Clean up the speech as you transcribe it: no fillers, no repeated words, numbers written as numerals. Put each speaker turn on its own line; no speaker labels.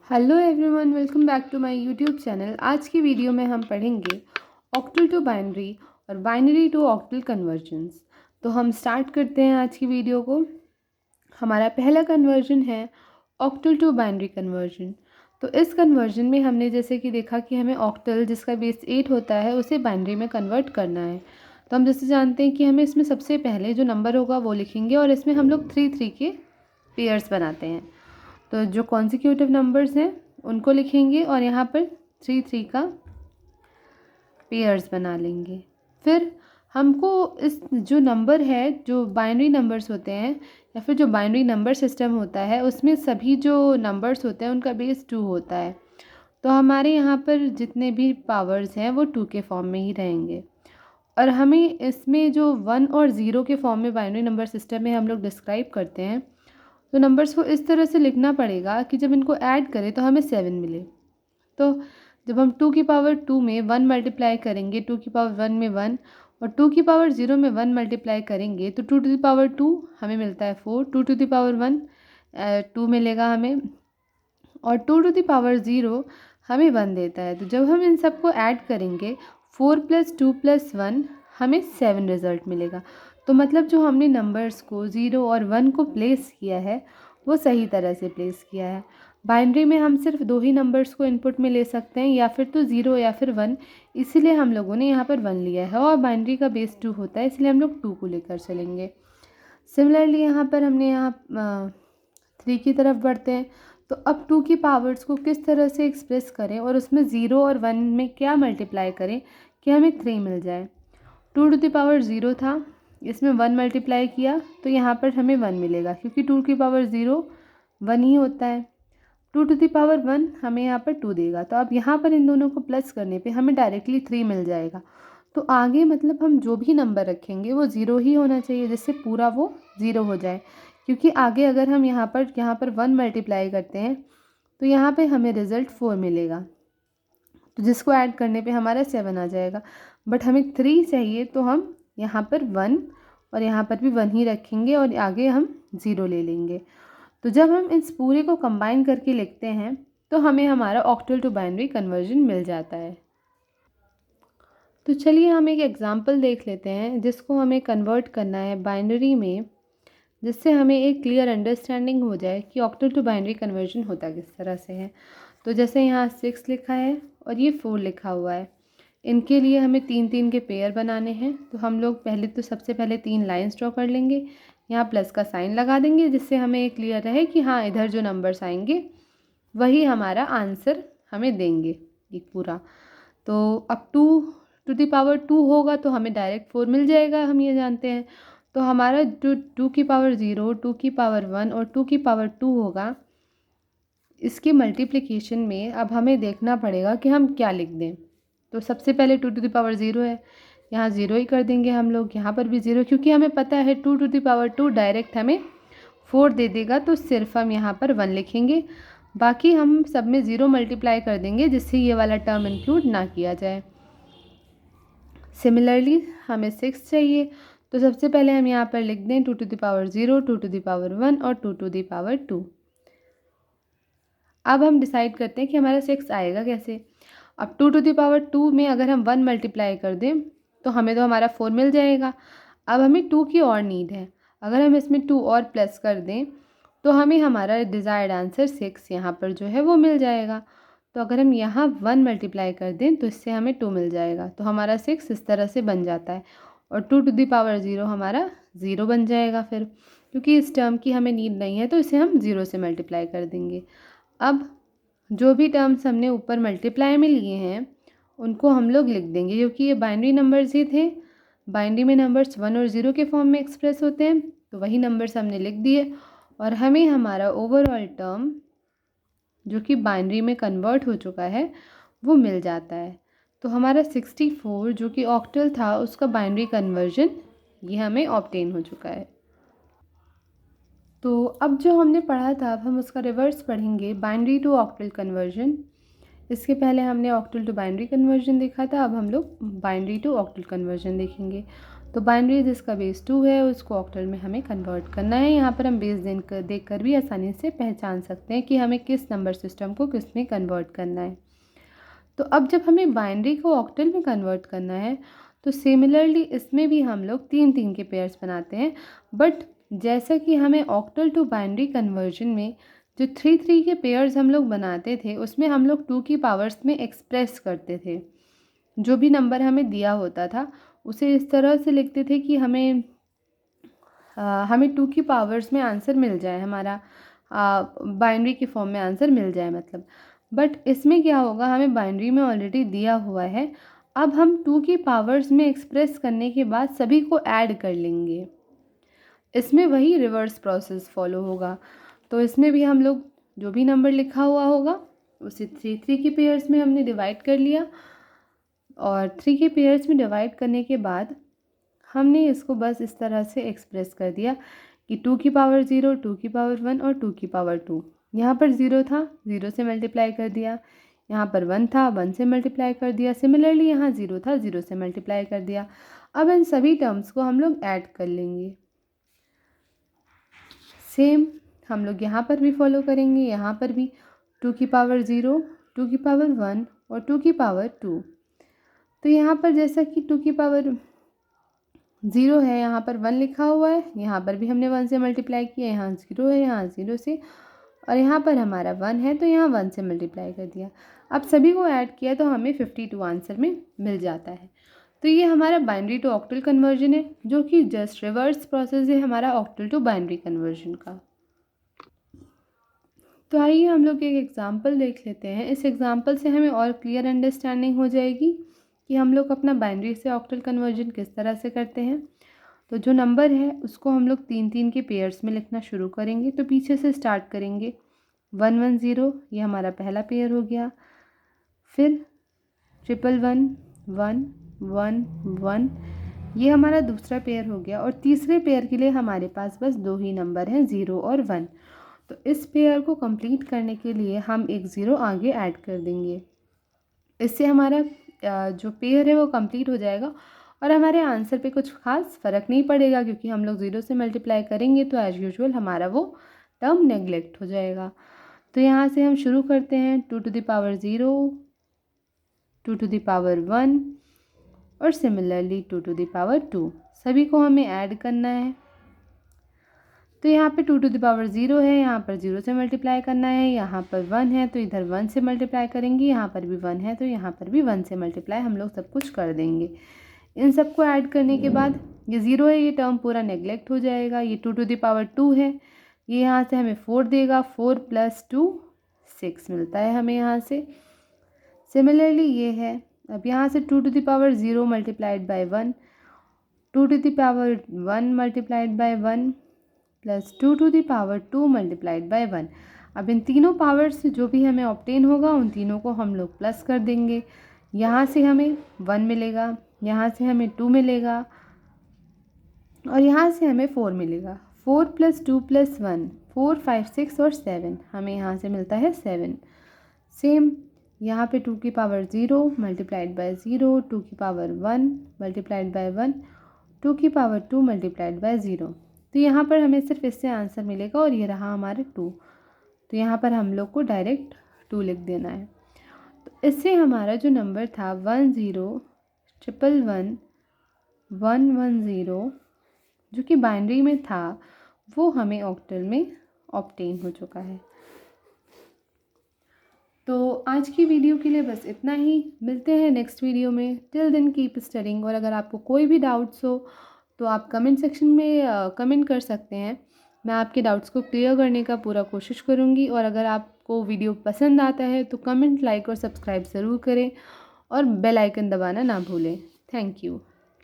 Hello everyone, welcome back to my YouTube channel. आज की video में हम पढ़ेंगे ऑक्टल टू बाइनरी और बाइनरी टू ऑक्टल कन्वर्जन्स। तो हम स्टार्ट करते हैं आज की वीडियो को। हमारा पहला कन्वर्जन है ऑक्टल टू बाइनरी कन्वर्जन। तो इस कन्वर्जन में हमने जैसे कि देखा कि हमें ऑक्टल जिसका बेस 8 होता है उसे बाइनरी में कन्वर्ट करना है। तो हम जैसे जानते हैं कि हमें इसमें सबसे पहले जो नंबर होगा वो लिखेंगे और इसमें हम लोग 3 के पेयर्स बनाते हैं। तो जो कॉन्जिक्यूटिव नंबर्स हैं उनको लिखेंगे और यहाँ पर 3 का पेयर्स बना लेंगे। फिर हमको इस जो नंबर है, जो बाइनरी नंबर्स होते हैं या फिर जो बाइनरी नंबर सिस्टम होता है उसमें सभी जो नंबर्स होते हैं उनका बेस 2 होता है। तो हमारे यहाँ पर जितने भी पावर्स हैं वो 2 के फॉर्म में ही रहेंगे। और हमें इसमें जो 1 और 0 के फॉर्म में बाइनरी नंबर सिस्टम में हम लोग डिस्क्राइब करते हैं। तो नंबर्स को इस तरह से लिखना पड़ेगा कि जब इनको ऐड करें तो हमें 7 मिले। तो जब हम 2 की पावर 2 में 1 मल्टीप्लाई करेंगे, 2 की पावर 1 में 1 और 2 की पावर 0 में 1 मल्टीप्लाई करेंगे तो 2 टू द पावर 2 हमें मिलता है 4, 2 टू द पावर 1 2 मिलेगा हमें, और 2 टू द पावर 0 हमें 1 देता है। तो जब हम इन सबको ऐड करेंगे 4 + 2 + 1 हमें 7 रिज़ल्ट मिलेगा। तो मतलब जो हमने नंबर्स को 0 और 1 को प्लेस किया है वो सही तरह से प्लेस किया है। बाइनरी में हम सिर्फ 2 ही नंबर्स को इनपुट में ले सकते हैं, या फिर तो 0 या फिर 1, इसीलिए हम लोगों ने यहाँ पर 1 लिया है। और बाइनरी का बेस 2 होता है इसलिए हम लोग 2 को लेकर चलेंगे। सिमिलरली यहाँ पर हमने 3 की तरफ बढ़ते हैं। तो अब 2 की पावर्स को किस तरह से एक्सप्रेस करें और उसमें 0 और 1 में क्या मल्टीप्लाई करें कि हमें 3 मिल जाए। 2 टू द पावर 0 था, इसमें 1 मल्टीप्लाई किया तो यहाँ पर हमें 1 मिलेगा, क्योंकि 2 की पावर 0 1 ही होता है। 2 टू द पावर 1 हमें यहाँ पर 2 देगा। तो अब यहाँ पर इन दोनों को प्लस करने पे हमें डायरेक्टली 3 मिल जाएगा। तो आगे मतलब हम जो भी नंबर रखेंगे वो 0 ही होना चाहिए, जिससे पूरा वो 0 हो जाए। क्योंकि आगे अगर हम यहाँ पर 1 मल्टीप्लाई करते हैं तो यहाँ पे हमें रिज़ल्ट 4 मिलेगा, तो जिसको ऐड करने पे हमारा 7 आ जाएगा। बट हमें 3 चाहिए तो हम यहाँ पर 1 और यहाँ पर भी 1 ही रखेंगे और आगे हम 0 ले लेंगे। तो जब हम इस पूरे को कंबाइन करके लिखते हैं तो हमें हमारा ऑक्टल टू बाइनरी कन्वर्जन मिल जाता है। तो चलिए हम एक एग्जांपल देख लेते हैं जिसको हमें कन्वर्ट करना है बाइनरी में, जिससे हमें एक क्लियर अंडरस्टैंडिंग हो जाए कि ऑक्टल टू बाइनरी कन्वर्जन होता किस तरह से है। तो जैसे यहाँ 6 लिखा है और ये 4 लिखा हुआ है, इनके लिए हमें 3 के पेयर बनाने हैं। तो हम लोग सबसे पहले 3 लाइन्स ड्रॉ कर लेंगे, यहाँ प्लस का साइन लगा देंगे, जिससे हमें एक क्लियर रहे कि हाँ इधर जो नंबर्स आएंगे वही हमारा आंसर हमें देंगे एक पूरा। तो अब 2 टू द पावर 2 होगा तो हमें डायरेक्ट 4 मिल जाएगा, हम ये जानते हैं। तो हमारा जो 2 की पावर 0, 2 की पावर 1 और 2 की पावर 2 होगा, इसके मल्टीप्लिकेशन में अब हमें देखना पड़ेगा कि हम क्या लिख दें। तो सबसे पहले 2 टू द पावर 0 है, यहाँ 0 ही कर देंगे हम लोग, यहाँ पर भी 0, क्योंकि हमें पता है 2 टू द पावर 2 डायरेक्ट हमें 4 दे देगा। तो सिर्फ हम यहाँ पर 1 लिखेंगे, बाकी हम सब में 0 मल्टीप्लाई कर देंगे, जिससे ये वाला टर्म इंक्लूड ना किया जाए। सिमिलरली हमें 6 चाहिए, तो सबसे पहले हम यहाँ पर लिख दें 2 to the power 0, 2 to the power 1 और 2 टू द पावर 2। अब हम डिसाइड करते हैं कि हमारा 6 आएगा कैसे। अब 2 टू द पावर 2 में अगर हम 1 मल्टीप्लाई कर दें तो हमें तो हमारा 4 मिल जाएगा। अब हमें 2 की और नीड है, अगर हम इसमें 2 और प्लस कर दें तो हमें हमारा डिज़ायर्ड आंसर 6 यहाँ पर जो है वो मिल जाएगा। तो अगर हम यहाँ 1 मल्टीप्लाई कर दें तो इससे हमें 2 मिल जाएगा, तो हमारा 6 इस तरह से बन जाता है। और 2 टू द पावर 0 हमारा 0 बन जाएगा फिर, क्योंकि इस टर्म की हमें नीड नहीं है तो इसे हम 0 से मल्टीप्लाई कर देंगे। अब जो भी टर्म्स हमने ऊपर मल्टीप्लाई में लिए हैं उनको हम लोग लिख देंगे, क्योंकि ये बाइनरी नंबर्स ही थे। बाइनरी में नंबर्स 1 और 0 के फॉर्म में एक्सप्रेस होते हैं, तो वही नंबर्स हमने लिख दिए और हमें हमारा ओवरऑल टर्म जो कि बाइनरी में कन्वर्ट हो चुका है वो मिल जाता है। तो हमारा 64 जो कि ऑक्टल था उसका बाइनरी कन्वर्जन ये हमें ऑब्टेन हो चुका है। तो अब जो हमने पढ़ा था अब हम उसका रिवर्स पढ़ेंगे, बाइनरी टू ऑक्टल कन्वर्जन। इसके पहले हमने ऑक्टल टू बाइनरी कन्वर्जन देखा था, अब हम लोग बाइनरी टू ऑक्टल कन्वर्जन देखेंगे। तो बाइनरी जिसका बेस 2 है उसको ऑक्टल में हमें कन्वर्ट करना है। यहाँ पर हम बेस देख कर भी आसानी से पहचान सकते हैं कि हमें किस नंबर सिस्टम को किस में कन्वर्ट करना है। तो अब जब हमें बाइनरी को ऑक्टल में कन्वर्ट करना है तो सिमिलरली इसमें भी हम लोग 3-3 के पेयर्स बनाते हैं। बट जैसा कि हमें ऑक्टल टू बाइनरी कन्वर्जन में जो 3-3 के पेयर्स हम लोग बनाते थे उसमें हम लोग 2 की पावर्स में एक्सप्रेस करते थे। जो भी नंबर हमें दिया होता था उसे इस तरह से लिखते थे कि हमें 2 की पावर्स में आंसर मिल जाए, हमारा बाइनरी के फॉर्म में आंसर मिल जाए मतलब। बट इसमें क्या होगा, हमें बाइनरी में ऑलरेडी दिया हुआ है। अब हम 2 की पावर्स में एक्सप्रेस करने के बाद सभी को ऐड कर लेंगे। इसमें वही रिवर्स प्रोसेस फॉलो होगा। तो इसमें भी हम लोग जो भी नंबर लिखा हुआ होगा उसे 3-3 के पेयर्स में हमने डिवाइड कर लिया, और 3 के पेयर्स में डिवाइड करने के बाद हमने इसको बस इस तरह से एक्सप्रेस कर दिया कि 2 की पावर 0, 2 की पावर 1 और 2 की पावर 2। यहाँ पर 0 था, 0 से मल्टीप्लाई कर दिया। यहाँ पर 1 था, 1 से मल्टीप्लाई कर दिया। सिमिलरली यहाँ 0 था, 0 से मल्टीप्लाई कर दिया। अब इन सभी टर्म्स को हम लोग ऐड कर लेंगे। सेम हम लोग यहाँ पर भी फॉलो करेंगे। यहाँ पर भी 2 की पावर 0, 2 की पावर 1 और 2 की पावर 2। तो यहाँ पर जैसा कि 2 की पावर 0 है, यहाँ पर 1 लिखा हुआ है, यहाँ पर भी हमने 1 से मल्टीप्लाई किया। यहाँ 0 है, यहाँ 0 से, और यहाँ पर हमारा 1 है तो यहाँ 1 से मल्टीप्लाई कर दिया। अब सभी को ऐड किया तो हमें 52 आंसर में मिल जाता है। तो ये हमारा बाइनरी टू ऑक्टल कन्वर्जन है, जो कि जस्ट रिवर्स प्रोसेस है हमारा ऑक्टल टू बाइनरी कन्वर्जन का। तो आइए हम लोग एक एग्जांपल देख लेते हैं। इस एग्जांपल से हमें और क्लियर अंडरस्टैंडिंग हो जाएगी कि हम लोग अपना बाइनरी से ऑक्टल कन्वर्जन किस तरह से करते हैं। तो जो नंबर है उसको हम लोग 3-3 के पेयर्स में लिखना शुरू करेंगे। तो पीछे से स्टार्ट करेंगे। 1-1-0 ये हमारा पहला पेयर हो गया। फिर 1-1-1-1-1 ये हमारा दूसरा पेयर हो गया। और तीसरे पेयर के लिए हमारे पास बस 2 ही नंबर हैं, 0 और 1। तो इस पेयर को कंप्लीट करने के लिए हम एक 0 आगे ऐड कर देंगे। इससे हमारा जो पेयर है वो कंप्लीट हो जाएगा और हमारे आंसर पे कुछ खास फ़र्क नहीं पड़ेगा, क्योंकि हम लोग 0 से मल्टीप्लाई करेंगे तो एज़ यूजुअल हमारा वो टर्म नेग्लेक्ट हो जाएगा। तो यहाँ से हम शुरू करते हैं। 2 to the power 0, 2 to the power 1 और सिमिलरली 2 टू द पावर 2। सभी को हमें ऐड करना है। तो यहाँ पे 2 टू द पावर 0 है, यहाँ पर 0 से मल्टीप्लाई करना है। यहाँ पर 1 है तो इधर 1 से मल्टीप्लाई करेंगे। यहाँ पर भी 1 है तो यहाँ पर भी 1 से मल्टीप्लाई हम लोग सब कुछ कर देंगे। इन सबको ऐड करने के बाद ये 0 है, ये टर्म पूरा नेग्लेक्ट हो जाएगा। ये 2 टू द पावर 2 है, ये यहाँ से हमें 4 देगा। 4 + 2 6 मिलता है हमें यहाँ से। सिमिलरली ये है। अब यहाँ से 2 to the power 0 multiplied by 1, 2 to the power 1 multiplied by 1 plus 2 to the power 2 multiplied by 1। अब इन तीनों पावर्स से जो भी हमें ऑब्टेन होगा उन तीनों को हम लोग प्लस कर देंगे। यहाँ से हमें 1 मिलेगा, यहाँ से हमें 2 मिलेगा और यहाँ से हमें 4 मिलेगा। 4 + 2 + 1 4, 5, 6 और 7 हमें यहाँ से मिलता है 7। सेम यहाँ पे 2 की पावर 0 मल्टीप्लाइड बाय 0, 2 की पावर 1 मल्टीप्लाइड बाय 1, 2 की पावर 2 मल्टीप्लाइड बाय 0। तो यहाँ पर हमें सिर्फ इससे आंसर मिलेगा और ये रहा हमारे 2। तो यहाँ पर हम लोग को डायरेक्ट 2 लिख देना है। तो इससे हमारा जो नंबर था 10111110 जो कि बाइनरी में था वो हमें ऑक्टल में ऑब्टेन हो चुका है। तो आज की वीडियो के लिए बस इतना ही। मिलते हैं नेक्स्ट वीडियो में। Till then keep studying. और अगर आपको कोई भी डाउट्स हो तो आप कमेंट सेक्शन में कमेंट कर सकते हैं। मैं आपके डाउट्स को क्लियर करने का पूरा कोशिश करूँगी। और अगर आपको वीडियो पसंद आता है तो कमेंट, लाइक और सब्सक्राइब ज़रूर करें और बेल आइकन दबाना ना भूलें। Thank you.